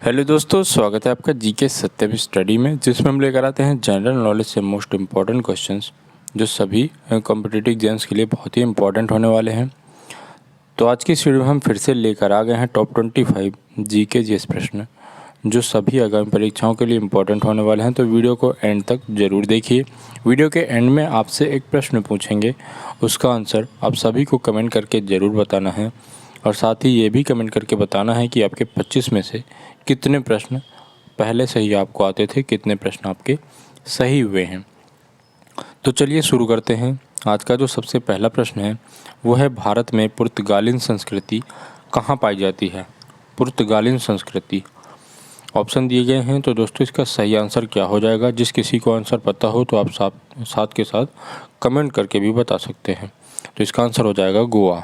Hello दोस्तों, स्वागत है आपका जीके सत्यम स्टडी में, जिसमें हम लेकर आते हैं जनरल नॉलेज से मोस्ट इम्पॉर्टेंट क्वेश्चंस जो सभी कॉम्पिटिटिव एग्जाम्स के लिए बहुत ही इंपॉर्टेंट होने वाले हैं। तो आज की इस वीडियो में हम फिर से लेकर आ गए हैं टॉप 25 जीके जीएस प्रश्न जो सभी आगामी परीक्षाओं के लिए इम्पॉर्टेंट होने वाले हैं। तो वीडियो को एंड तक ज़रूर देखिए। वीडियो के एंड में आपसे एक प्रश्न पूछेंगे, उसका आंसर आप सभी को कमेंट करके ज़रूर बताना है और साथ ही ये भी कमेंट करके बताना है कि आपके 25 में से कितने प्रश्न पहले से ही आपको आते थे, कितने प्रश्न आपके सही हुए हैं। तो चलिए शुरू करते हैं। आज का जो सबसे पहला प्रश्न है वो है, भारत में पुर्तगालिन संस्कृति कहाँ पाई जाती है? पुर्तगालिन संस्कृति ऑप्शन दिए गए हैं। तो दोस्तों इसका सही आंसर क्या हो जाएगा? जिस किसी को आंसर पता हो तो आप साथ के साथ कमेंट करके भी बता सकते हैं। तो इसका आंसर हो जाएगा Goa.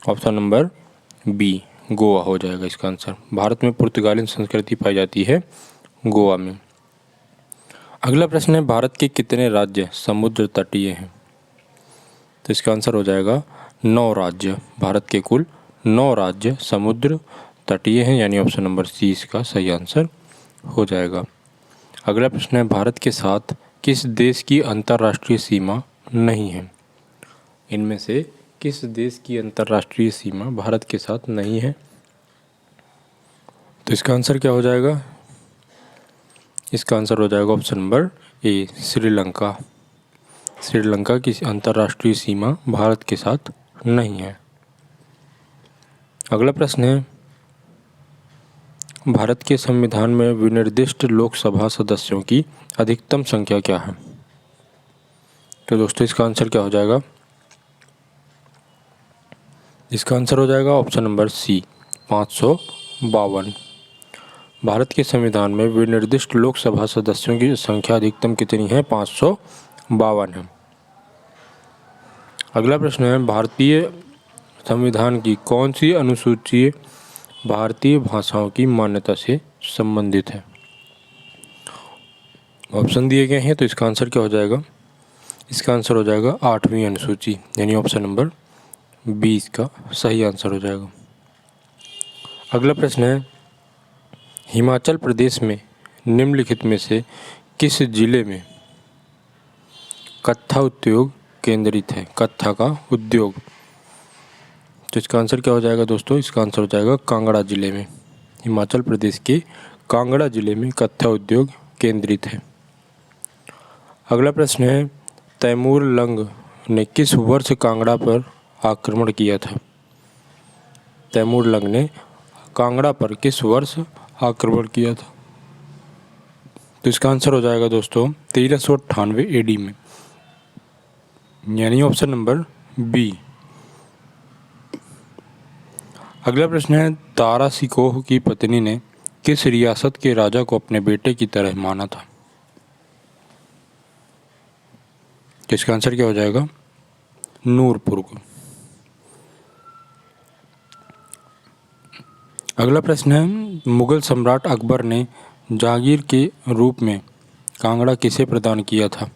Option number B, Goa हो जाएगा इसका आंसर। भारत में पुर्तगालिन संस्कृति पाई जाती है गोवा में। अगला प्रश्न है, भारत के कितने राज्य समुद्र तटीय हैं? तो इसका आंसर हो जाएगा 9 राज्य। भारत के कुल 9 राज्य समुद्र तटीय हैं, यानी ऑप्शन नंबर सी इसका सही आंसर हो जाएगा। अगला प्रश्न है, भारत के साथ किस देश की अंतर्राष्ट्रीय सीमा नहीं है? इनमें से किस देश की अंतर्राष्ट्रीय सीमा भारत के साथ नहीं है? तो इसका आंसर क्या हो जाएगा? इसका आंसर हो जाएगा option number A, Sri Lanka. Sri Lanka की अंतर्राष्ट्रीय सीमा भारत के साथ नहीं है। अगला प्रश्न है, भारत के संविधान में विनिर्दिष्ट लोकसभा सदस्यों की अधिकतम संख्या क्या है? तो दोस्तों इसका आंसर क्या हो जाएगा? इसका आंसर हो जाएगा ऑप्शन नंबर सी, 552। भारत के संविधान में विनिर्दिष्ट लोकसभा सदस्यों की संख्या अधिकतम कितनी है? 552 है। अगला प्रश्न है, भारतीय संविधान की कौन सी अनुसूची भारतीय भाषाओं की मान्यता से संबंधित है? ऑप्शन दिए गए हैं, तो इसका आंसर क्या हो जाएगा? इसका आंसर हो जाएगा 8वीं अनुसूची, यानी ऑप्शन नंबर बी इसका सही आंसर हो जाएगा। अगला प्रश्न है, हिमाचल प्रदेश में निम्नलिखित में से किस जिले में कत्था उद्योग केंद्रित है? कत्था का उद्योग। तो इसका आंसर क्या हो जाएगा दोस्तों? इसका आंसर हो जाएगा कांगड़ा जिले में। हिमाचल प्रदेश के कांगड़ा जिले में कत्था उद्योग केंद्रित है। अगला प्रश्न है, तैमूर लंग ने किस वर्ष कांगड़ा पर आक्रमण किया था? तैमूर लंग ने कांगड़ा पर किस वर्ष आक्रमण किया था? तो इसका आंसर हो जाएगा दोस्तों 1398 एडी में, यानी ऑप्शन नंबर बी। अगला प्रश्न है, तारा सिकोह की पत्नी ने किस रियासत के राजा को अपने बेटे की तरह माना था? तो इसका आंसर क्या हो जाएगा? नूरपुर को। अगला प्रश्न है, मुगल सम्राट अकबर ने जागीर के रूप में कांगड़ा किसे प्रदान किया था?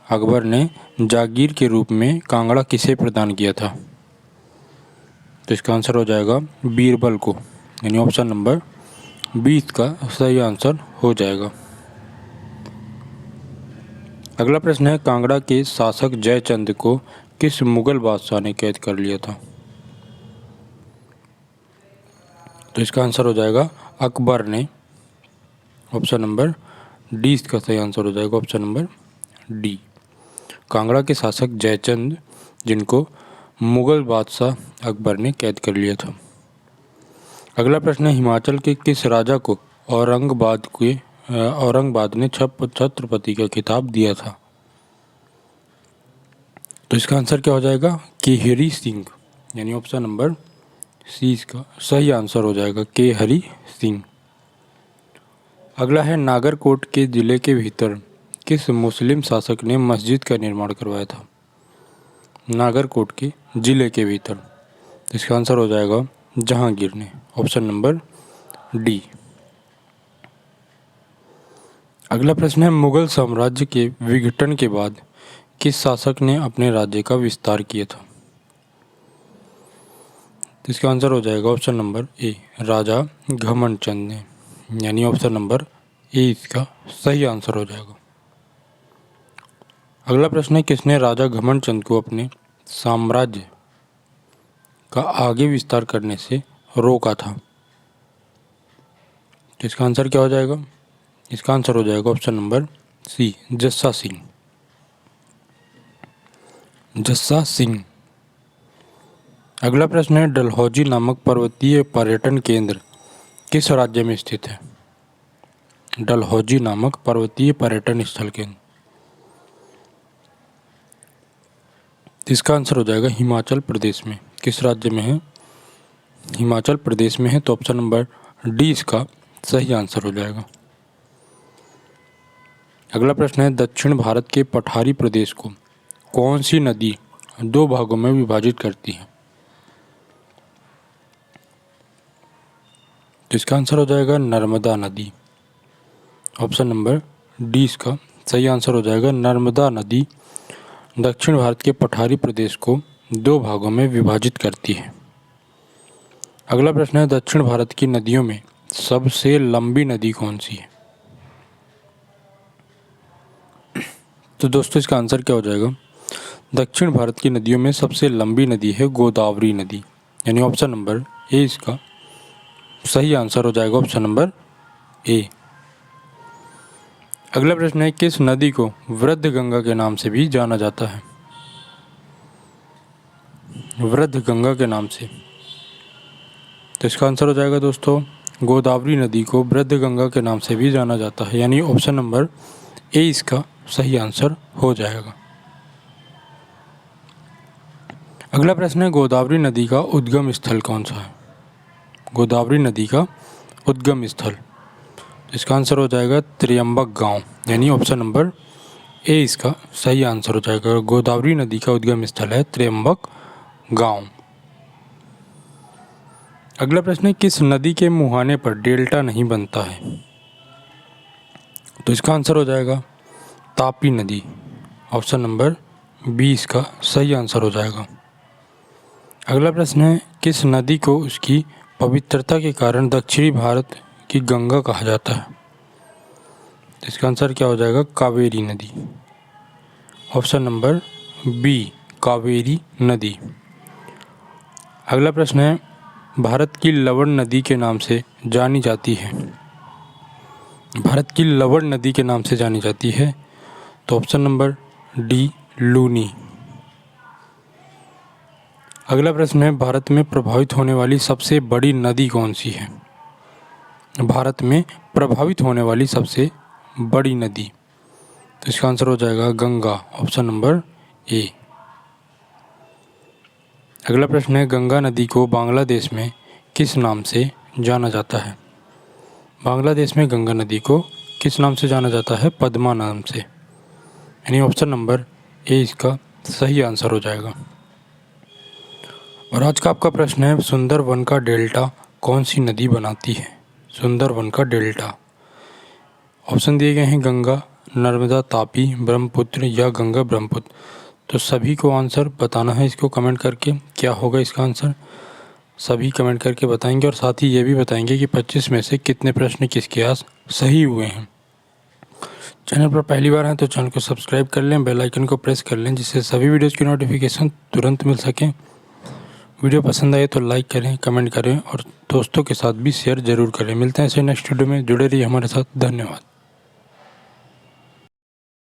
अकबर ने जागीर के रूप में कांगड़ा किसे प्रदान किया था? तो इसका आंसर हो जाएगा बीरबल को, यानी ऑप्शन नंबर 20 का सही आंसर हो जाएगा। अगला प्रश्न है, कांगड़ा के शासक जयचंद को किस मुगल बादशाह ने कैद कर लिया था? तो इसका आंसर हो जाएगा अकबर ने, ऑप्शन नंबर डी इसका सही आंसर हो जाएगा, ऑप्शन नंबर डी। कांगड़ा के शासक जयचंद जिनको मुगल बादशाह अकबर ने कैद कर लिया था। अगला प्रश्न है, हिमाचल के किस राजा को औरंगाबाद ने छत्रपति का खिताब दिया था? तो इसका आंसर क्या हो जाएगा? केहरी सिंह, यानी ऑप्शन नंबर सी इसका सही आंसर हो जाएगा, के हरि सिंह। अगला है, नागरकोट के जिले के भीतर किस मुस्लिम शासक ने मस्जिद का निर्माण करवाया था? नागरकोट के जिले के भीतर, इसका आंसर हो जाएगा जहांगीर ने, ऑप्शन नंबर डी। अगला प्रश्न है, मुगल साम्राज्य के विघटन के बाद किस शासक ने अपने राज्य का विस्तार किया था? तो इसका आंसर हो जाएगा ऑप्शन नंबर ए, राजा घमंड चंद ने, यानी ऑप्शन नंबर ए इसका सही आंसर हो जाएगा। अगला प्रश्न है, किसने राजा घमंड चंद को अपने साम्राज्य का आगे विस्तार करने से रोका था? तो इसका आंसर क्या हो जाएगा? इसका आंसर हो जाएगा option number C, Jassa Singh. Jassa Singh. अगला प्रश्न है, डलहौजी नामक पर्वतीय पर्यटन केंद्र किस राज्य में स्थित है? डलहौजी नामक पर्वतीय पर्यटन स्थल केंद्र, इसका आंसर हो जाएगा हिमाचल प्रदेश में। किस राज्य में है? हिमाचल प्रदेश में है, तो ऑप्शन नंबर डी इसका सही आंसर हो जाएगा। अगला प्रश्न है, दक्षिण भारत के पठारी प्रदेश को कौन सी नदी दो भागों में विभाजित करती है? तो इसका आंसर हो जाएगा नर्मदा नदी। ऑप्शन नंबर डी इसका सही आंसर हो जाएगा। नर्मदा नदी दक्षिण भारत के पठारी प्रदेश को दो भागों में विभाजित करती है। अगला प्रश्न है, दक्षिण भारत की नदियों में सबसे लंबी नदी कौन सी है? तो दोस्तों इसका आंसर क्या हो जाएगा? दक्षिण भारत की नदियों में सबसे लंबी नदी है गोदावरी नदी, यानी ऑप्शन नंबर ए इसका सही आंसर हो जाएगा। Option number A. अगला प्रश्न है, किस नदी को वृद्ध गंगा के नाम से भी जाना जाता है? वृद्ध गंगा के नाम से, तो इसका आंसर हो जाएगा दोस्तों गोदावरी नदी को वृद्ध गंगा के नाम से भी जाना जाता है, यानी ऑप्शन नंबर ए इसका सही आंसर हो जाएगा। अगला प्रश्न है, गोदावरी नदी का उद्गम स्थल कौन सा है? गोदावरी नदी का उद्गम स्थल, इसका आंसर हो जाएगा त्र्यंबक गांव, यानी ऑप्शन नंबर ए इसका सही आंसर हो जाएगा। गोदावरी नदी का उद्गम स्थल है त्र्यंबक गांव। अगला प्रश्न है, किस नदी के मुहाने पर डेल्टा नहीं बनता है? तो इसका आंसर हो जाएगा तापी नदी। ऑप्शन नंबर बी इसका सही आंसर हो जाएगा। अगला प्रश्न है, किस नदी को उसकी पवित्रता के कारण दक्षिणी भारत की गंगा कहा जाता है? तो इसका आंसर क्या हो जाएगा? कावेरी नदी। ऑप्शन नंबर बी कावेरी नदी। अगला प्रश्न है, भारत की लवण नदी के नाम से जानी जाती है? भारत की लवण नदी के नाम से जानी जाती है, तो ऑप्शन नंबर डी लूनी। अगला प्रश्न है, भारत में प्रभावित होने वाली सबसे बड़ी नदी कौन सी है? भारत में प्रभावित होने वाली सबसे बड़ी नदी, तो इसका आंसर हो जाएगा गंगा। Option number A. अगला प्रश्न है, गंगा नदी को बांग्लादेश में किस नाम से जाना जाता है? बांग्लादेश में गंगा नदी को किस नाम से जाना जाता है? पद्मा नाम से, यानी ऑप्शन नंबर ए इसका सही आंसर हो जाएगा। और आज का आपका प्रश्न है, सुंदरवन का डेल्टा कौन सी नदी बनाती है? सुंदरवन का डेल्टा, ऑप्शन दिए गए हैं गंगा, नर्मदा, तापी, ब्रह्मपुत्र या गंगा ब्रह्मपुत्र। तो सभी को आंसर बताना है इसको कमेंट करके, क्या होगा इसका आंसर सभी कमेंट करके बताएंगे। और साथ ही ये भी बताएंगे कि 25 में से कितने प्रश्न किसके आस सही हुए हैं। चैनल पर पहली बार हैं तो चैनल को सब्सक्राइब कर लें, बेल आइकन को प्रेस कर लें, जिससे सभी वीडियोज़ की नोटिफिकेशन तुरंत मिल सकें। वीडियो पसंद आए तो लाइक करें, कमेंट करें और दोस्तों के साथ भी शेयर ज़रूर करें। मिलते हैं ऐसे नेक्स्ट वीडियो में, जुड़े रहिए हमारे साथ। धन्यवाद।